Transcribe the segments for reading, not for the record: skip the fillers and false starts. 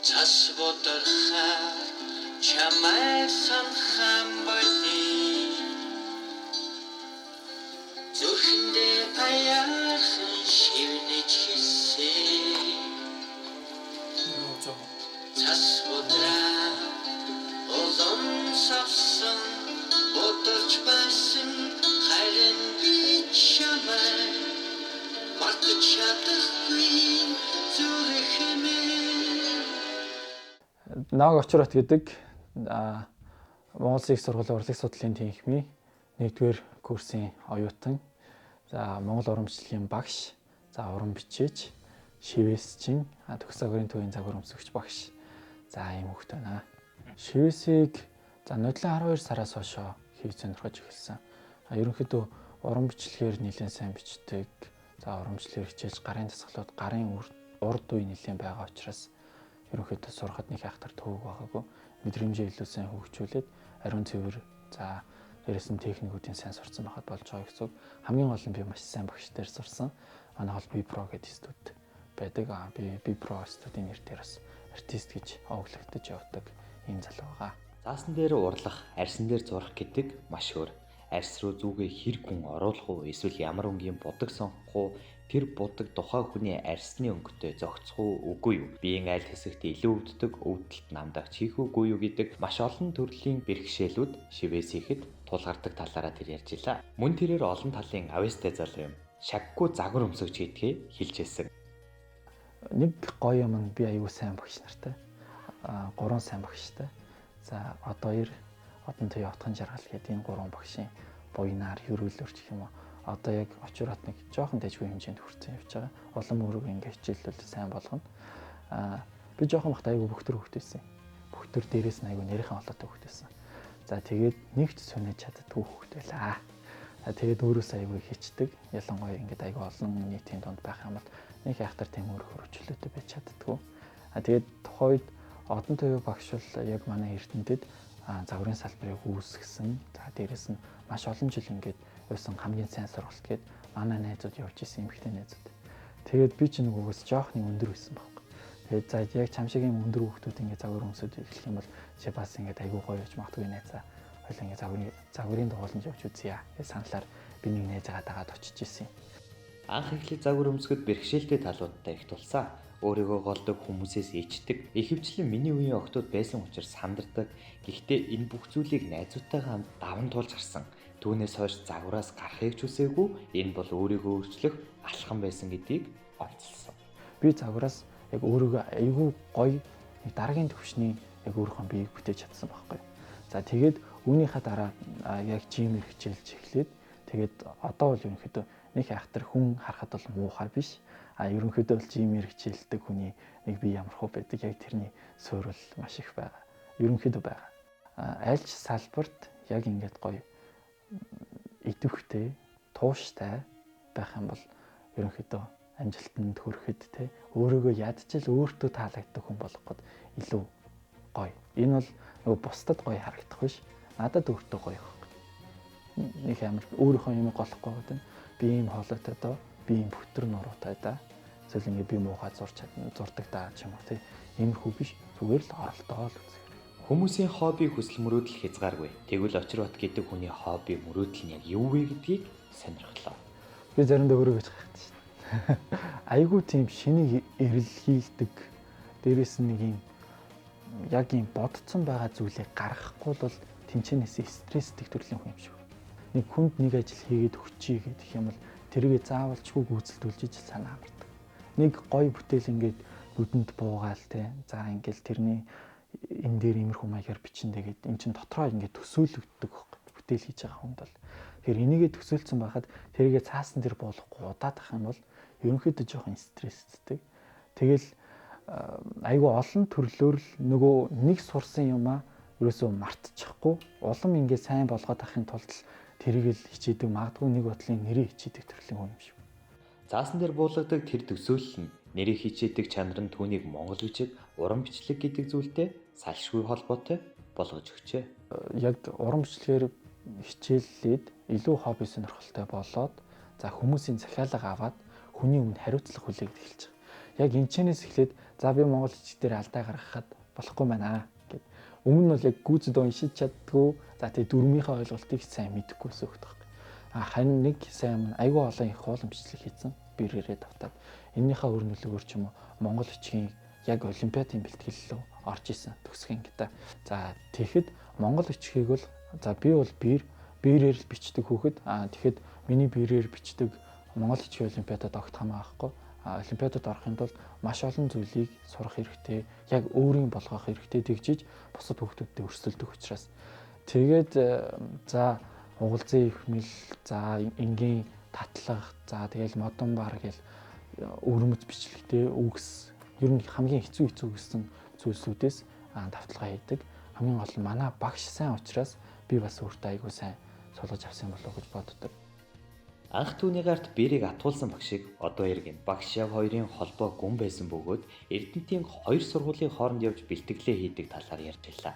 Цас бодорхаа чамайг санахын болий зүрхэндээ баярхан шивнэж хэлсэн цас бодраа улам савсан бодож байсан харин би чамайг мартаж чадахгүй зүрхэмээ. Наваг Очрот гэдэг Монгол Улсын их сургуулийн урлаг судлалын тэнхимийн 1-р курсын оюутан. За Монгол урамчлалын багш, за уран бичээч, шивээсчин, төгс загварын төвийн загвар өмсгөгч багш. За ийм хүүхэд байна. Шивээсийг за нодлон 12 сараас хойш хийж сонирхож эхэлсэн. Ерөнхийдөө уран бичлэгээр нэлээд сайн бичдэг. За урамчлалыг хичээж гарын дасгалууд гарын урд үе нэлээд байгаа учраас ерөнхийдөө сурахад нэг хайхтар төвөг байгаагүй. Мэдрэмжээ илүү сайн хөгжүүлээд ариун цэвэр за дээрээс нь техникүүдийн сайн сурсан байхад болж байгаа гэсэн. Хамгийн гол нь би маш сайн багш дээр сурсан. Манай хол B-Pro гэдэг институт байдаг. Би B-Pro институтын нэрээр бас артист гэж оглогдож явдаг ийм залуу байгаа. Заасан дээр урлах, арьсан дээр зурах гэдэг маш өөр. Арьс руу зүгээ хэрэг хүн оруулах уу, эсвэл ямар өнгийн будаг сонгох уу, тэр будаг тухай хүний арьсны өнгөтэй зохицох уу, үгүй юу? Биеийн аль хэсэгт илүү өвддөг, өвдөлт намдагч хийх үгүй юу гэдэг маш олон төрлийн бэрхшээлүүд шивээс ихэд тулгардаг талаараа тэр ярьж илаа. Мөн тэрээр олон талын авьяастай залуу юм. Шаггүй загвар өмсөж хийдгээ хэлжсэн. Нэг гоё юм нь би аюу сайн багш нартай. 3 сайн багштай. За одоо одон төвийн отхон жаргал гэдэг энэ 3 багшийн буйнаар хөрвүүлөрч гэх юм уу. Одоо яг очрот нэг жоохон дэжгүй хэмжээнд хүрсэн явж байгаа. Улам өрөг ингээ хичээллүүл сайн болгоно. Би жоохон бахт аюу бөхтөр хөвгтэйсэн. Бөхтөр дээрээс нь аюу нэрийнхэн олоотой хөвгтэйсэн. За тэгээд нэгт сүнэж чаддгүй хөвгт байлаа. Тэгээд өөрөөс аюу хичдэг. Ялангуяа ингээд аюу олон нийтийн донд байх юм бол нэг хайхтар тийм өөр хөрвчлөөтэй байж чаддгүй. Тэгээд тухайд одон төвийн багш бол яг манай Эрдэнэтэд загварын салбарыг үүсгэсэн. За дээрэс нь маш олон жил ингээд явсан хамгийн сайн сургалт гээд манай найзууд явж исэн эмэгтэй найзууд. Тэгээд би ч нэг угаас жоохны өндөр байсан байхгүй. Тэгээд за яг чам шиг юм өндөр хүүхдүүд ингээд загвар өмсөд эхлэх юм бол чи бас ингээд айгүй гоё явж магадгүй найзаа. Хоёул ингээд загварын дугууланд явж үзье. Тэгээд саналаар би нэг найзаагаа дагаад очиж исэн. Анх эхлээд загвар өмсгөд бэрхшээлтэй талуудтай их тулсаа. Өөрийгөө голдог, хүмүүсээс ичдэг. Ихэвчлэн миний үеийн охтууд байсан учраас сандардаг. Гэхдээ энэ бүх зүйлийг найзуудтайгаа хамт даван туулж гарсан. Түүнээс хойш загвараас гарахыг ч хүсээгүй. Энэ бол өөрийгөө өөрчлөх алхам байсан гэдгийг онцлсан. Би загвараас яг өөрийгөө айгүй гоё нэг дараагийн төвшний яг өөрийнхөө биеийг бүтээж чадсан байхгүй. За тэгээд үүнийхээ дараа яг жимээр хичээлж эхлээд тэгээд одоо бол ерөнхийдөө нэг хайхтар хүн харахад бол муухай биш. Ерөнхийдөө бол жимээр хичээлдэг хүний нэг бие ямар хөө байдаг. Яг тэрний суурь маш их байгаа. Ерөнхийдөө байгаа. Айлч салбарт яг ингээд гоё идэвхтэй, тууштай байх юм бол ерөнхийдөө амжилтанд хүрэхэд те өөрийгөө ядчил өөртөө таалагддаг хүн болгоход илүү гоё. Энэ бол нөгөө бусдад гоё харагдах биш. Надад өөртөө гоё байхгүй. Нэг амар өөрийнхөө юм голохгүй гэдэг. Би ийм хоолойтой доо, би ийм бүхтэр нуруутай да. Эсвэл ингээд би муухай зурдаг даа ч юм уу тий. Иймэрхүү биш. Зүгээр л оролдоо л үзэх. Хүмүүсийн хобби хүсэл мөрөөдөл хязгааргүй. Тэгвэл Очрот гэдэг хүний хобби мөрөөдөл нь яг юу вэ гэдгийг сонирхлоо. Би заримдаа өөрөө гэж хайхдаг шин. Айгуу тийм шинийг эрэл хийдэг. Дээрээс нь нэг юм яг юм бодцсон байгаа зүйлийг гаргахгүй бол тэнцэнээсээ стресстэй төрлийн хүн юм шиг. Нэг хүнд нэг ажил хийгээд өгчий гэдэг юм бол тэргээ заавалчгүй гүйцэлдүүлж иж санаа амардаг. Нэг гоё бүтээл ингээд нүдэнд буугаал те. За ингээд тэрний энэ дээр иймэрхүү маягаар бичэндэ гэдэг эн чин дотроо ингээд төсөөлөгддөг бүтээл хийж байгаа хүнд бол тэр энийгээ төсөөлсөн байхад тэргээ цаасан дээр болохгүй удаад ах юм бол ерөнхийдөө жоохон стресстэй. Тэгэл айгүй олон төрлөөр л нөгөө нэг сурсан юмаа ерөөсөө мартчихгүй улам ингээд сайн болгоод авахын тулд тэрийг л хичээдэг магадгүй нэг бодлын нэрээ хичээдэг төрлийн хүн юм шиг. Заасан дээр буулгадаг тэр төсөөлөл нь нэрийг хичээдэг чанар нь түүнийг монгол бичиг, уран бичлэг гэдэг зүйлтэй салшгүй холбоотой болгож өгчээ. Яг уран бичлэгээр хичээллээд илүү хобби сонирхолтой болоод за хүмүүсийн захиалга аваад хүний өмнө хариуцлага хүлээгээд эхэлж байгаа. Яг энэчнээс эхлээд за би монгол бичиг дээр алдаа гаргахад болохгүй байна гэд. Өмнө нь бол яг гүйцэд уншиж чаддгүй. За тэгээ дүрмийнхээ ойлголтыг сайн мэдэхгүй байсан хөх таахгүй. Харин нэг сайн айгүй олон их хоолн бичлэг хийсэн. Бэрээрээ давтаад. Эннийхээ өр нөлөөгөөр ч юм уу монгол бичгийн яг олимпиадын бэлтгэл рүү орж исэн төгсгөн гэдэг. За тэгэхэд монгол бичгийг бол за би бол биерээр л бичдэг хүүхэд. Тэгэхэд миний биерээр бичдэг монгол бичгийн олимпиадад огт хамаа байхгүй. Олимпиадад орохын тулд маш олон зүйлийг сурах хэрэгтэй. Яг өөрийн болгох хэрэгтэй тэгжиж бусад хүүхдүүдтэй өрсөлдөх учраас. Тэгээд за угалзын ихмэл, за энгийн татлах, за тэгэл модон бар гэл өрмөц бичлэгтэй үгс ер нь хамгийн хэцүү гэсэн зүйлсүүдээс давталгаа хийдэг. Хамгийн гол нь манай багш сайн учраас би бас өөртөө айгүй сайн суулгаж авсан болов уу гэж боддог. Анх түүний гарт биерийг атуулсан багшийг одоо иргэн багш яв хоёрын холбоо гүн байсан бөгөөд Эрдэнэтийн хоёр сургуулийн хооронд явж бэлтгэлээ хийдэг талаар ярьж байлаа.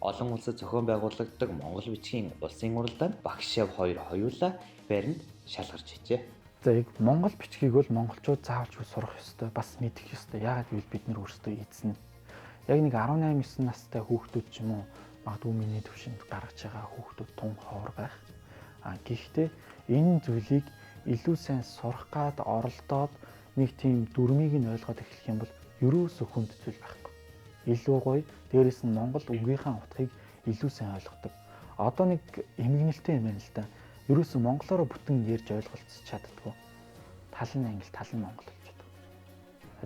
Олон улсад зохион байгуулагддаг Монгол бичгийн улсын уралдаанд багш яв хоёр хоёулаа баримт шалгарч хийжээ. За яг монгол бичгийг бол монголчууд заавалж сурах ёстой, бас мэдэх ёстой. Яагаад гэвэл бид нар өөрсдөө эзэн. Яг нэг 18-9 настай хүүхдүүд ч юм уу магадгүй миний төвшөнд гаргаж байгаа хүүхдүүд тун ховор байх. Гэхдээ энэ зүйлийг илүү сайн сурах гад оролдоод нэг тийм дүрмийг нь ойлгоод эхлэх юм бол ерөөсөө хүнд зүйл байхгүй. Илүү гоё, дээрэс нь монгол үгийнхаа утгыг илүү сайн ойлгодог. Одоо нэг эмгэнэлтэй юм байна л да. Ерөөсөө монголоор бүтэн ярьж ойлголцож чаддаггүй. Тал нь англи, тал нь монгол болчихдог.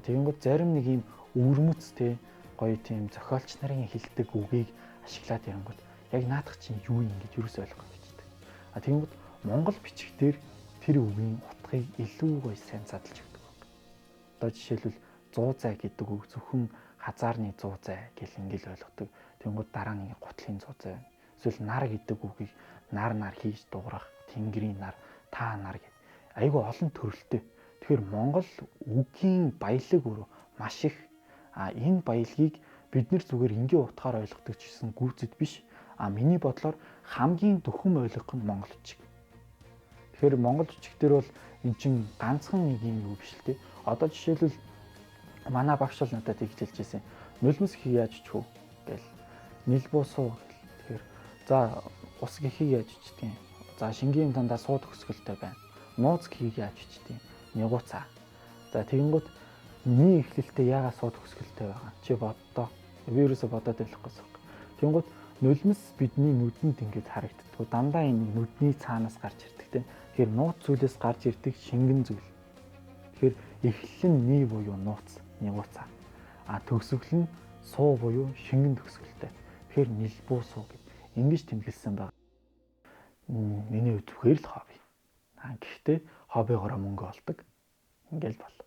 Тэгэнгүүт зарим нэг юм өвөрмөцтэй гоё тийм зохиолч нарын хэлдэг үгийг ашиглаад ярангууд яг наадах чинь юу юм гэж ерөөсөө ойлгох болчихдог. Тэгэнгүүт монгол бичгээр тэр үгийн утгыг илүү гоё сайн задлж өгдөг. Одоо жишээлбэл 100 зай гэдэг үг зөвхөн хазаарны 100 зай гэл ингээл ойлгодог. Тэгэнгүүт дараа нь гутлын 100 зай. Эсвэл нар гэдэг үгийг нар хийж дуурах, тэнгэрийн нар, та нар гэд. Айгүй олон төрөлтэй. Тэгэхээр монгол үгийн баялаг өөрөө маш их. Энэ баялагийг бид нэр зүгээр энгийн утгаар ойлгодог ч гэсэн гүйцэд биш. Миний бодлоор хамгийн дөхөм ойлгох нь монгол бичиг. Тэгэхээр монгол бичиг дээр бол эн чинь ганцхан нэг юм юу биш л те. Одоо жишээлбэл манай багш бол надад тэгж хэлж байсан. Нулимс хий яаж чив гэл. Нил буусуу гэл. Тэгэхээр за ус гэхийг яаж ичдэг юм. За шингийн дандаа сууд хөсгөлтэй байна. Нууц гэхийг яаж ичдэг юм. Нягууцаа. За тэгэнгүүт миний эхлэлтэй яагаад сууд хөсгөлтэй байгаа. Чи боддоо. Вирусо бодоод байх гэсэн. Тэгэнгүүт нулимс бидний нүдэнд ингэж харагддаг. Дандаа энэ нүдний цаанаас гарч ирдэг те. Тэгэхээр нууц зүйлээс гарч ирдэг шингэн зүйл. Тэгэхээр эхлэл нь nii буюу нууц, нягууцаа. Төгсгөл нь суу буюу шингэн төгсгөлтэй. Тэгэхээр нилбуу суу гэд ингэж тэмдэглэсэн байна. Миний хувьд үхээр л хобби. Гэхдээ хоббигоороо мөнгө олдог. Ингээл бол.